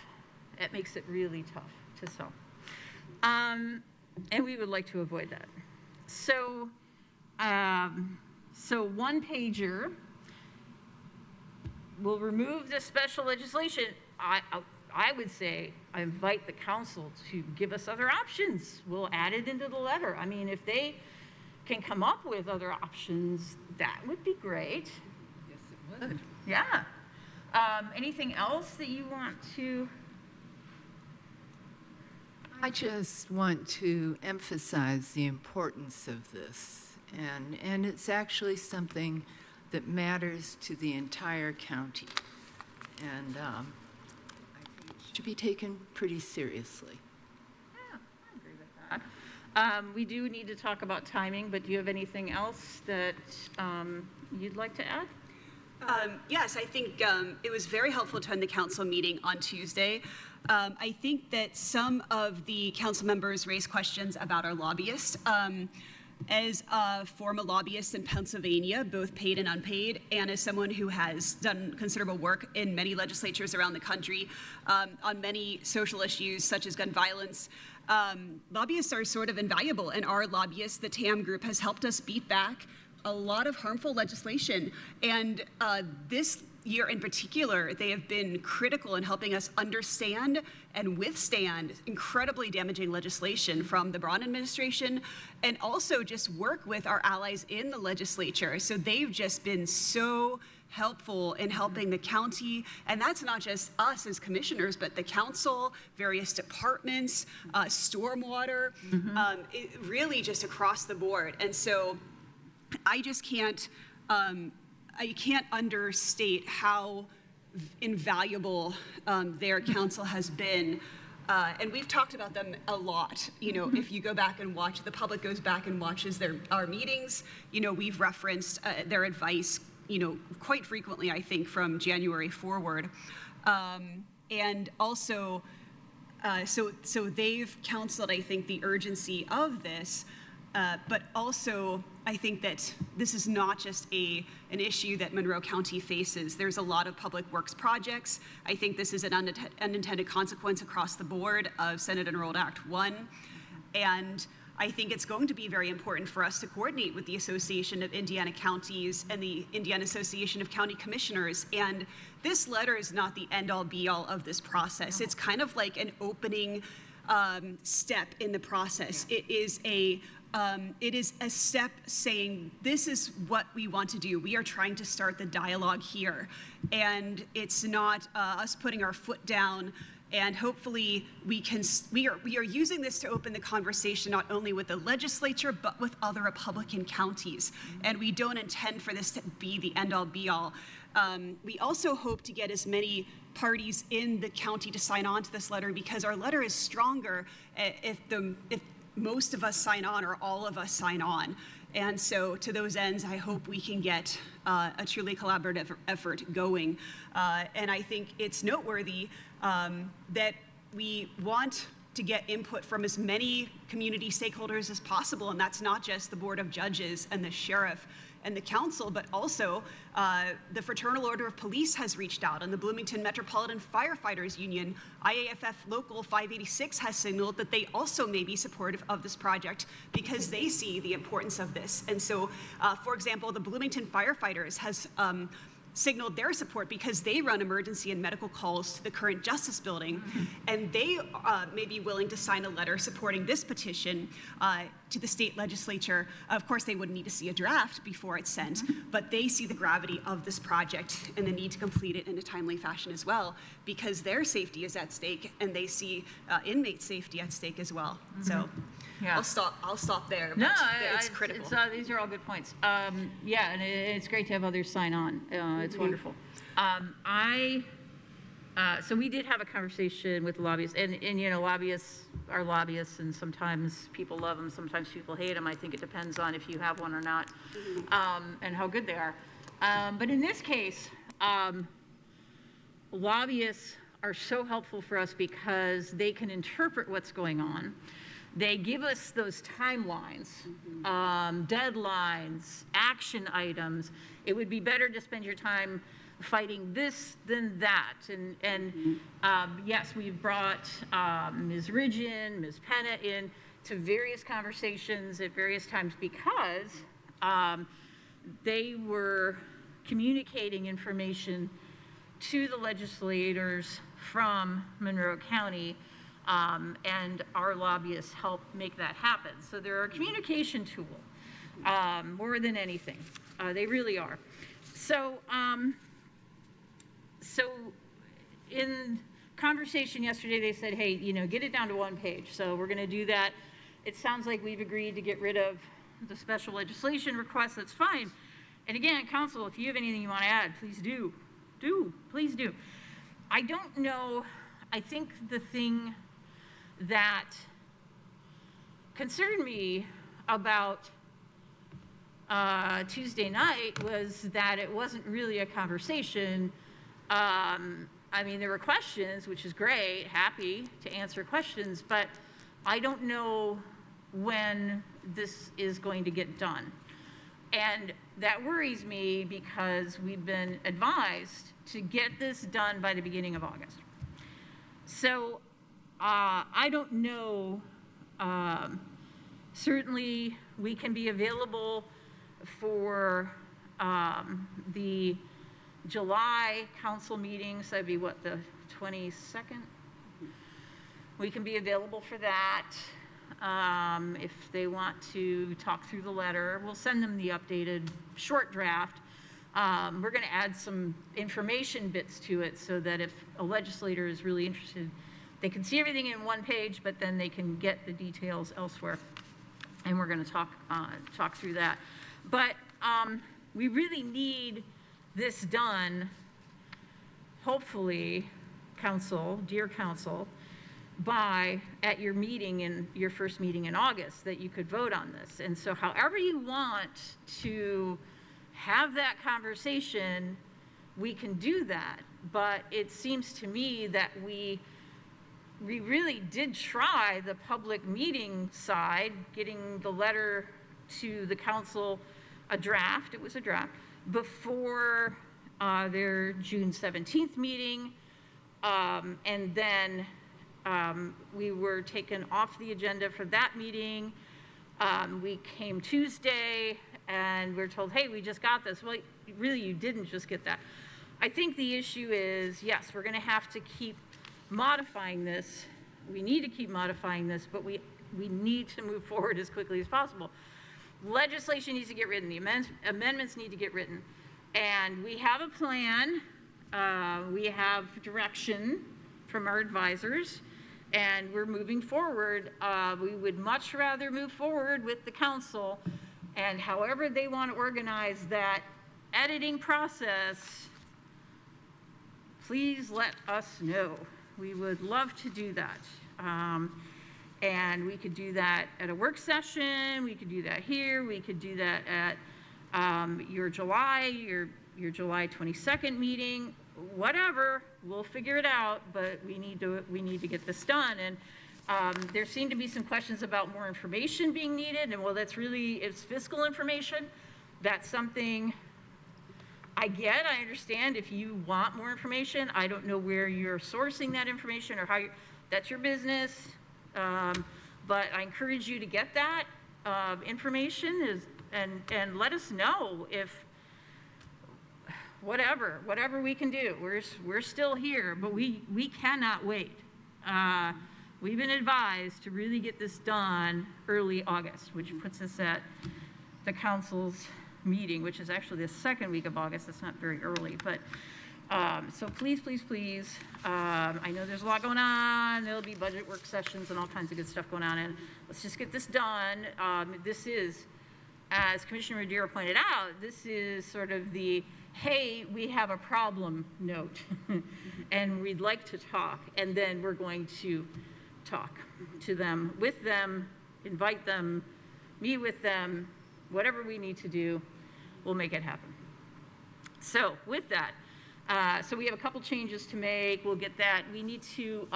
It makes it really tough to sell. And we would like to avoid that. So, so one pager will remove this special legislation. I would say I invite the council to give us other options. We'll add it into the letter. I mean, if they can come up with other options, that would be great. Yes, it would. Yeah. Anything else that you want to? I just want to emphasize the importance of this, and it's actually something that matters to the entire county, and I think it should be taken pretty seriously. Yeah, I agree with that. We do need to talk about timing, but do you have anything else that you'd like to add? Yes, I think it was very helpful to attend the council meeting on Tuesday. I think that some of the council members raised questions about our lobbyists. As a former lobbyist in Pennsylvania, both paid and unpaid, and as someone who has done considerable work in many legislatures around the country on many social issues such as gun violence, lobbyists are sort of invaluable, and our lobbyists, the TAM group, has helped us beat back a lot of harmful legislation. And this year in particular, they have been critical in helping us understand and withstand incredibly damaging legislation from the Braun administration, and also just work with our allies in the legislature. So they've just been so helpful in helping the county, and that's not just us as commissioners, but the council, various departments, stormwater, really just across the board. And so I just can't, I can't understate how invaluable their counsel has been. And we've talked about them a lot. You know, if you go back and watch, the public goes back and watches our meetings, you know, we've referenced their advice, you know, quite frequently, I think, from January forward. And also, so they've counseled, I think, the urgency of this. But also, I think that this is not just an issue that Monroe County faces. There's a lot of public works projects. I think this is an unintended consequence across the board of Senate Enrolled Act 1. And I think it's going to be very important for us to coordinate with the Association of Indiana Counties and the Indiana Association of County Commissioners. And this letter is not the end-all be-all of this process. It's kind of like an opening step in the process. It is a step saying, this is what we want to do. We are trying to start the dialogue here. And it's not us putting our foot down, and hopefully we are using this to open the conversation not only with the legislature, but with other Republican counties. And we don't intend for this to be the end-all be-all. We also hope to get as many parties in the county to sign on to this letter, because our letter is stronger if most of us sign on or all of us sign on. And so to those ends, I hope we can get a truly collaborative effort going. And I think it's noteworthy that we want to get input from as many community stakeholders as possible. And that's not just the Board of Judges and the sheriff and the council, but also the Fraternal Order of Police has reached out, and the Bloomington Metropolitan Firefighters Union, IAFF Local 586 has signaled that they also may be supportive of this project because they see the importance of this. And so, for example, the Bloomington Firefighters has signaled their support because they run emergency and medical calls to the current Justice Building, and they may be willing to sign a letter supporting this petition to the state legislature. Of course, they would need to see a draft before it's sent, but they see the gravity of this project and the need to complete it in a timely fashion as well, because their safety is at stake, and they see inmate safety at stake as well. So. Yeah. I'll stop there. No, it's critical. These are all good points. Yeah, and it's great to have others sign on. It's wonderful. So we did have a conversation with lobbyists, and you know, lobbyists are lobbyists, and sometimes people love them, sometimes people hate them. I think it depends on if you have one or not, and how good they are. But in this case, lobbyists are so helpful for us because they can interpret what's going on. They give us those timelines, deadlines, action items. It would be better to spend your time fighting this than that. And yes, we've brought Ms. Ridgen, Ms. Penna in to various conversations at various times because they were communicating information to the legislators from Monroe County, and our lobbyists help make that happen. So they're a communication tool more than anything. They really are. So, so in conversation yesterday, they said, hey, you know, get it down to one page. So we're going to do that. It sounds like we've agreed to get rid of the special legislation request. That's fine. And again, council, if you have anything you want to add, please do. Please do. I don't know. I think the thing that concerned me about Tuesday night was that it wasn't really a conversation. I mean, there were questions, which is great, happy to answer questions, but I don't know when this is going to get done. And that worries me because we've been advised to get this done by the beginning of August. So I don't know. Certainly we can be available for the July council meetings. That'd be what, the 22nd? We can be available for that. If they want to talk through the letter, we'll send them the updated short draft. We're going to add some information bits to it so that if a legislator is really interested, they can see everything in one page, but then they can get the details elsewhere. And we're going to talk through that. But we really need this done, hopefully, council, dear council, at your meeting in your first meeting in August, that you could vote on this. And so however you want to have that conversation, we can do that. But it seems to me that we really did try the public meeting side, getting the letter to the council, a draft, it was a draft, before their June 17th meeting. And then we were taken off the agenda for that meeting. We came Tuesday and we're told, hey, we just got this. Well, really, you didn't just get that. I think the issue is, yes, we're going to have to keep modifying this. We need to keep modifying this, but we need to move forward as quickly as possible. Legislation needs to get written. The amendments need to get written. And we have a plan. We have direction from our advisors, and we're moving forward. We would much rather move forward with the council, and however they want to organize that editing process, please let us know. We would love to do that. And we could do that at a work session, we could do that here, we could do that at your July 22nd meeting, whatever, we'll figure it out, but we need to get this done. And there seem to be some questions about more information being needed, and well, it's fiscal information. That's something I get, I understand if you want more information. I don't know where you're sourcing that information or that's your business. But I encourage you to get that information and let us know if whatever we can do. We're still here, but we cannot wait. We've been advised to really get this done early August, which puts us at the council's meeting, which is actually the second week of August. That's not very early, but so please, please, please. I know there's a lot going on. There'll be budget work sessions and all kinds of good stuff going on, and let's just get this done. This is, as Commissioner Madera pointed out, this is sort of the hey, we have a problem note and we'd like to talk, and then we're going to talk to them, with them, invite them, meet with them, whatever we need to do, we'll make it happen. So with that, so we have a couple changes to make. We'll get that. We need to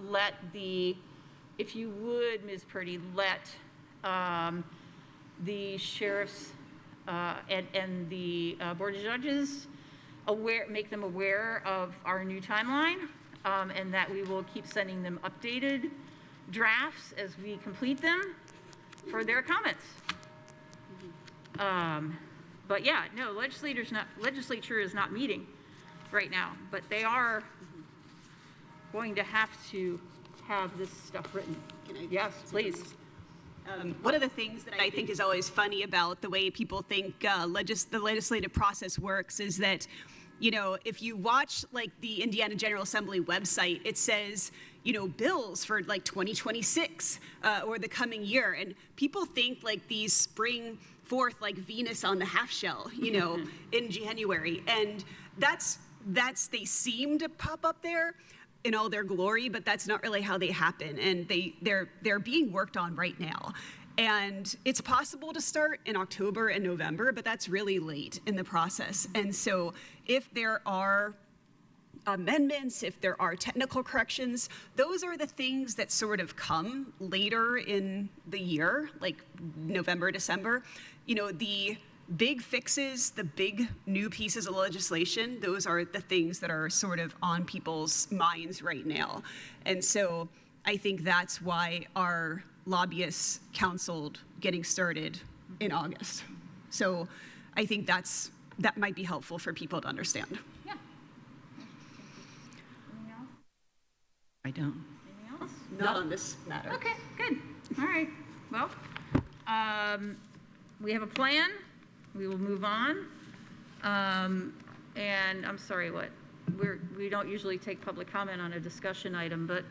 let the, if you would, Ms. Purdy, let the sheriffs and the Board of Judges make them aware of our new timeline, and that we will keep sending them updated drafts as we complete them for their comments. But yeah, no, legislature is not meeting right now, but they are going to have to have this stuff written. Yes, please. One of the things that I think is always funny about the way people think the legislative process works is that, you know, if you watch like the Indiana General Assembly website, it says, you know, bills for like 2026 or the coming year. And people think like these spring forth like Venus on the half shell, you know, in January. And they seem to pop up there in all their glory, but that's not really how they happen. And they're being worked on right now. And it's possible to start in October and November, but that's really late in the process. And so if there are amendments, if there are technical corrections, those are the things that sort of come later in the year, like November, December. You know, the big fixes, the big new pieces of legislation, those are the things that are sort of on people's minds right now. And so I think that's why our lobbyists counseled getting started in August. So I think that might be helpful for people to understand. Yeah. Anything else? I don't. Anything else? Not on this matter. Okay, good. All right. Well, we have a plan. We will move on. And I'm sorry, what? We don't usually take public comment on a discussion item, but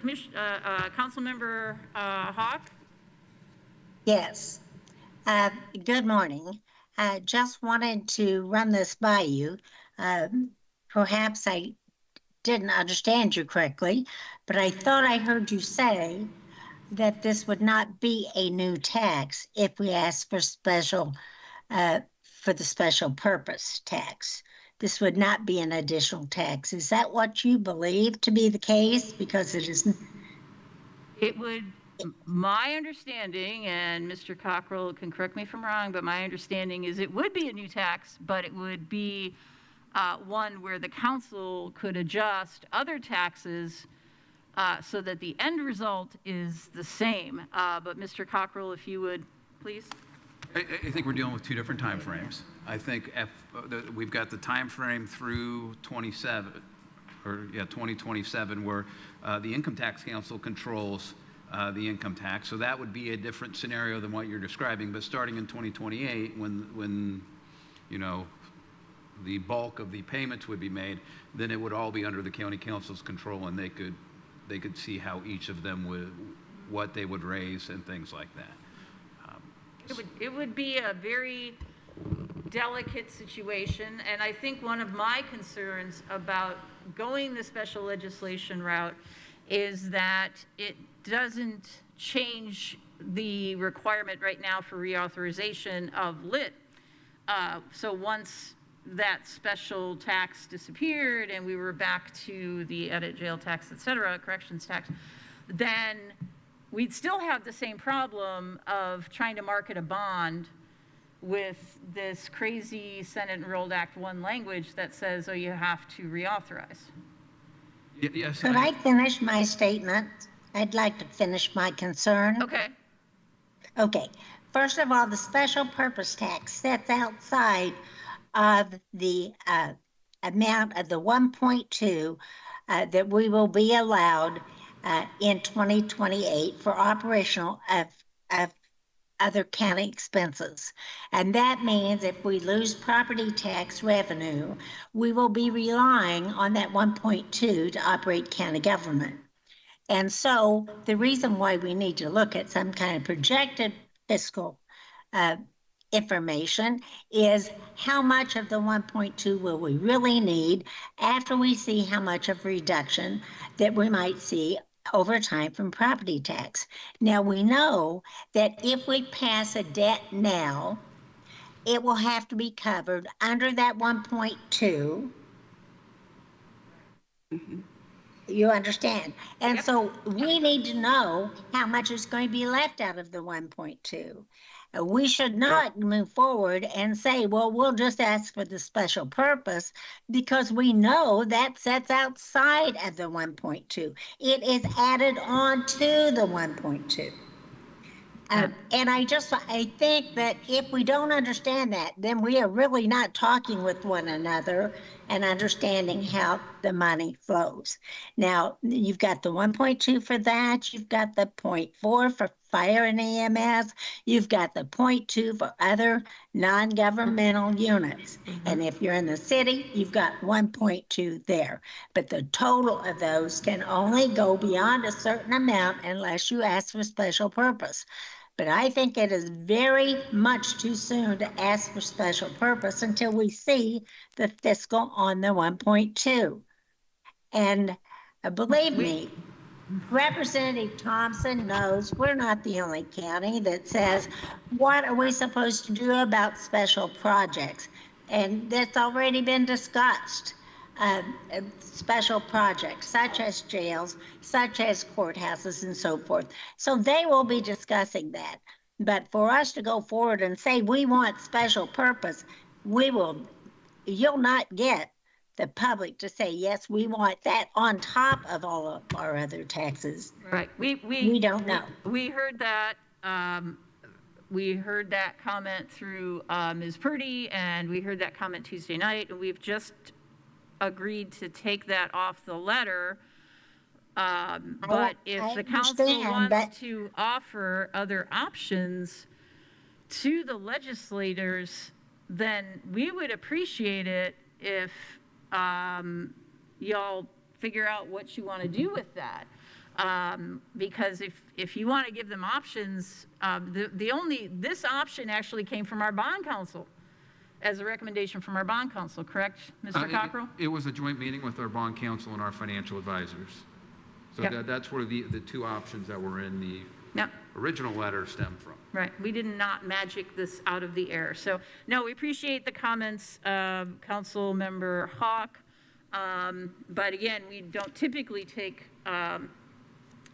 Councilmember Hawk? Yes. Good morning. Just wanted to run this by you. Perhaps I didn't understand you correctly, but I thought I heard you say that this would not be a new tax if we asked for the special purpose tax. This would not be an additional tax. Is that what you believe to be the case? Because it isn't. It would, my understanding, and Mr. Cockrell can correct me if I'm wrong, but my understanding is it would be a new tax, but it would be one where the council could adjust other taxes so that the end result is the same. But Mr. Cockrell, if you would, please. I think we're dealing with two different time frames. I think we've got the time frame through 2027, where the Income Tax Council controls the income tax. So that would be a different scenario than what you're describing. But starting in 2028, when you know, the bulk of the payments would be made, then it would all be under the county council's control, and they could see how each of them what they would raise and things like that. It would be a very delicate situation, and I think one of my concerns about going the special legislation route is that it doesn't change the requirement right now for reauthorization of lit. So once that special tax disappeared and we were back to the edit jail tax, et cetera, corrections tax, then we'd still have the same problem of trying to market a bond with this crazy Senate Enrolled Act 1 language that says, oh, you have to reauthorize. Yes. Could I finish my statement? I'd like to finish my concern. Okay. Okay. First of all, the special purpose tax sets outside of the amount of the 1.2 that we will be allowed in 2028 for operational of other county expenses. And that means if we lose property tax revenue, we will be relying on that 1.2 to operate county government. And so the reason why we need to look at some kind of projected fiscal information is how much of the 1.2 will we really need after we see how much of reduction that we might see over time from property tax. Now, we know that if we pass a debt now, it will have to be covered under that 1.2. You understand? And so we need to know how much is going to be left out of the 1.2. We should not move forward and say, well, we'll just ask for the special purpose, because we know that sets outside of the 1.2. It is added on to the 1.2. And I think that if we don't understand that, then we are really not talking with one another and understanding how the money flows. Now, you've got the 1.2 for that. You've got the 0.4 for fire and EMS. You've got the 0.2 for other non-governmental units. And if you're in the city, you've got 1.2 there. But the total of those can only go beyond a certain amount unless you ask for special purpose. But I think it is very much too soon to ask for special purpose until we see the fiscal on the 1.2. And believe me, Representative Thompson knows we're not the only county that says, what are we supposed to do about special projects? And that's already been discussed. Special projects such as jails, such as courthouses, and so forth. So they will be discussing that. But for us to go forward and say we want special purpose, you'll not get the public to say, yes, we want that on top of all of our other taxes. Right. We don't know. We heard that. We heard that comment through Ms. Purdy, and we heard that comment Tuesday night, and we've just agreed to take that off the letter. But if the council wants to offer other options to the legislators, then we would appreciate it if y'all figure out what you want to do with that. Because if you want to give them options, this option actually came from our bond council as a recommendation from our bond council, correct, Mr. Cockrell? It was a joint meeting with our bond council and our financial advisors. So that's where the two options that were in the original letter stem from. Right. We did not magic this out of the air. So, no, we appreciate the comments, Council Member Hawk. But again, we don't typically take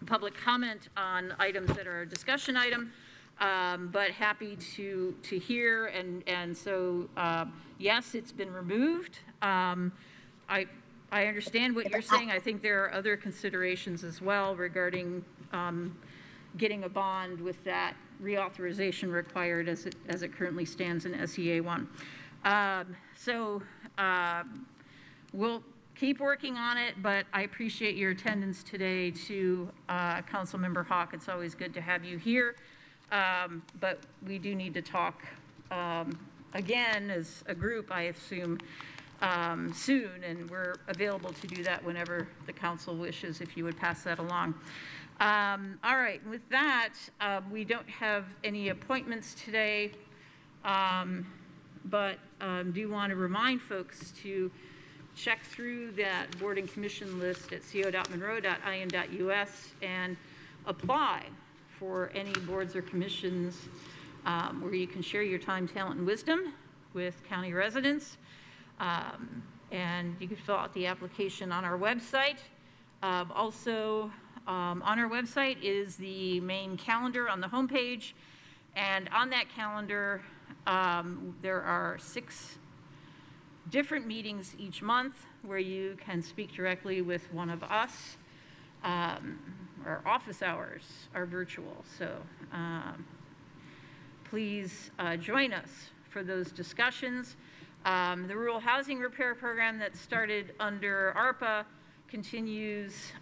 public comment on items that are a discussion item. But happy to hear, and so yes, it's been removed. I understand what you're saying. I think there are other considerations as well regarding getting a bond with that reauthorization required as it currently stands in SEA 1. So we'll keep working on it, but I appreciate your attendance today to Councilmember Hawk. It's always good to have you here. But we do need to talk again as a group, I assume, soon, and we're available to do that whenever the council wishes, if you would pass that along. All right, with that, we don't have any appointments today, but do want to remind folks to check through that board and commission list at co.monroe.in.us and apply for any boards or commissions where you can share your time, talent, and wisdom with county residents. And you can fill out the application on our website. Also, on our website is the main calendar on the homepage. And on that calendar, there are 6 different meetings each month where you can speak directly with one of us. Our office hours are virtual, so please join us for those discussions. The Rural Housing Repair Program that started under ARPA continues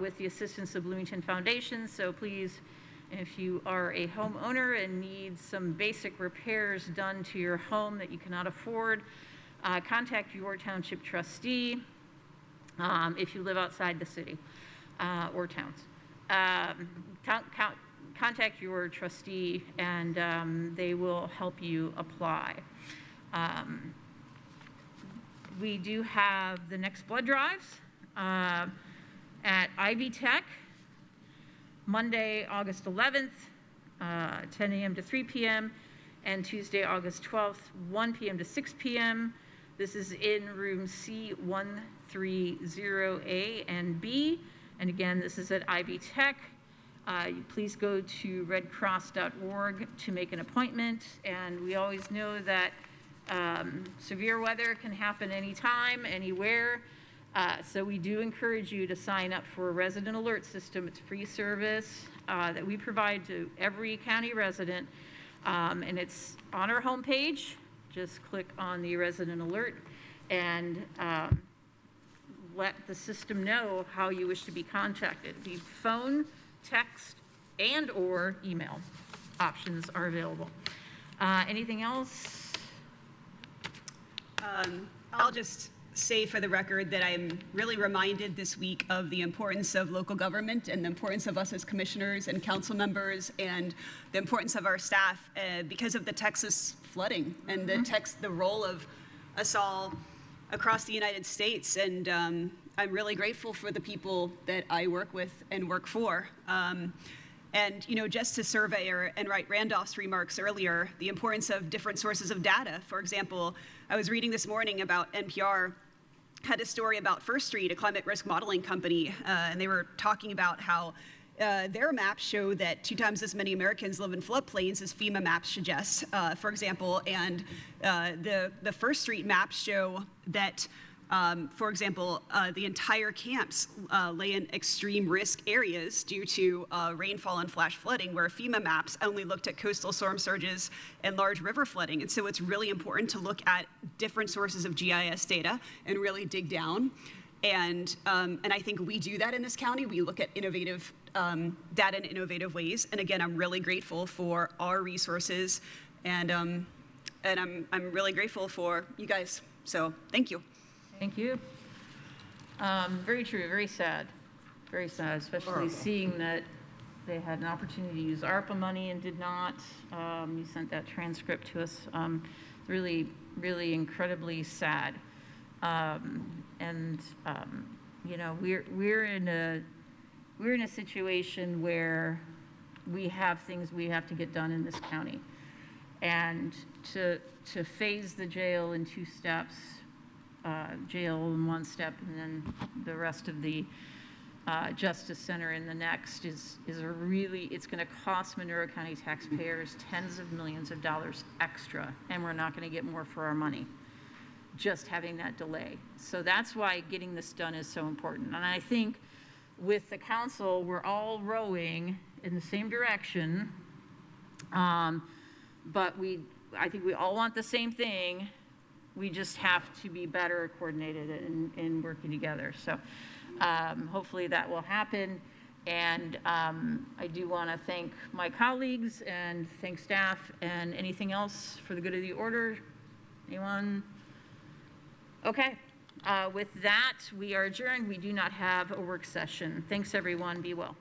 with the assistance of Bloomington Foundation, so please, if you are a homeowner and need some basic repairs done to your home that you cannot afford, contact your township trustee if you live outside the city or towns. contact your trustee, and they will help you apply. We do have the next blood drives at Ivy Tech, Monday, August 11th, 10 a.m. to 3 p.m., and Tuesday, August 12th, 1 p.m. to 6 p.m. This is in room C130A and B. And again, this is at Ivy Tech. Please go to redcross.org to make an appointment. And we always know that severe weather can happen anytime, anywhere. So we do encourage you to sign up for a resident alert system. It's free service that we provide to every county resident. And it's on our homepage. Just click on the resident alert and let the system know how you wish to be contacted. The phone, text, and or email options are available. Anything else? I'll just say for the record that I'm really reminded this week of the importance of local government and the importance of us as commissioners and council members and the importance of our staff because of the Texas flooding and the role of us all across the United States. And I'm really grateful for the people that I work with and work for. And, you know, just to survey and write Randolph's remarks earlier, the importance of different sources of data. For example, I was reading this morning about NPR had a story about First Street, a climate risk modeling company, and they were talking about how their maps show that 2 times as many Americans live in floodplains as FEMA maps suggest, for example, and the First Street maps show that for example, the entire camps lay in extreme risk areas due to rainfall and flash flooding, where FEMA maps only looked at coastal storm surges and large river flooding. And so it's really important to look at different sources of GIS data and really dig down. And I think we do that in this county. We look at innovative data in innovative ways. And again, I'm really grateful for our resources, and I'm really grateful for you guys. So thank you. Thank you. Very true, very sad, especially seeing that they had an opportunity to use ARPA money and did not. You sent that transcript to us. Really, really incredibly sad. You know, we're in a situation where we have things we have to get done in this county, and to phase the jail in 2 steps. Jail in 1 step, and then the rest of the Justice Center in the next is it's going to cost Monroe County taxpayers tens of millions of dollars extra, and we're not going to get more for our money just having that delay. So that's why getting this done is so important. And I think with the council, we're all rowing in the same direction, but I think we all want the same thing. We just have to be better coordinated in working together. So hopefully that will happen. And I do want to thank my colleagues and thank staff. And anything else for the good of the order? Anyone? Okay. With that, we are adjourned. We do not have a work session. Thanks, everyone. Be well.